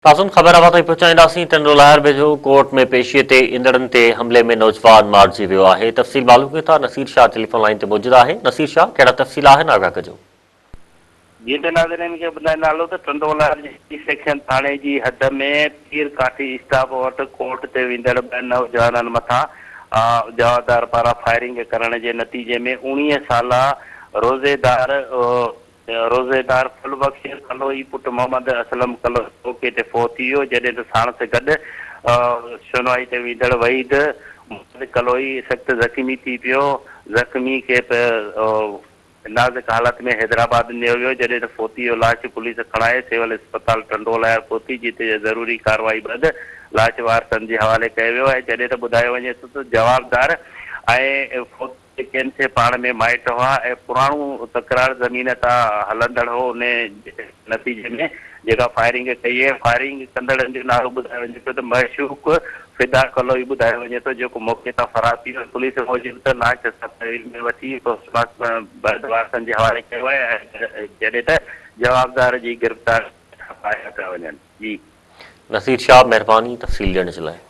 ताज़ुन ख़बर आवा ताईं पहुचाईंदासीं। टंडो लहर वेझो कोर्ट में पेशीअ ते ईंदड़नि ते हमले में नौजवान मारिजी वियो आहे। तफ़सील मालूम कयूं था। नसीर शाह टेलीफोन लाइन ते मौजूदु आहे। नसीर शाह, कहिड़ा तफ़सील आहिनि, आगाह कजो। जी त नाज़रीन खे ॿुधाईंदा हलो त टंडो लहर जी सेक्शन थाणे जी हद में पीर काठी स्टाफ वटि कोर्ट ते वेंदड़ ॿ नौजवाननि मथां जवाबदार पारां फायरिंग करण जे नतीजे में 19 साला रोज़ेदार फुलबख्श कलोई पुटु मोहम्मद असलम कलोई मौके ते फ़ौत थी वियो, जॾहिं त साण सां गॾु सुनवाई ते वेंदड़ वहीद कलोई सख़्तु ज़ख़्मी थी पियो। ज़ख़्मी खे नाज़ुक हालत में हैदराबाद लियो वियो, जॾहिं त फ़ौती जो लाश पुलिस खणाए सिविल अस्पताल टंडो लहर पहुती, जिते ज़रूरी कार्रवाई बैदि लाश वारसनि जे हवाले कयो वियो आहे। जॾहिं त ॿुधायो वञे थो त जवाबदार ऐं कंहिं से पाण में माइट हुआ ऐं पुराणो तकरार ज़मीन तां हलंदड़ हो। उन नतीजे में जेका फायरिंग कई आहे, फायरिंग कंदड़नि जो नालो ॿुधायो वञे पियो त मशूक फिदा कलोई ॿुधायो वञे थो, जेको मौके तां फरार थी वियो। पुलिस मूजिबि त लाश तहवील में वठी वारसनि जे हवाले कयो आहे, जॾहिं त जवाबदार जी गिरफ़्तार पाया पिया वञनि। जी नसीर शाह, महिरबानी तफ़सील ॾियण जे लाइ।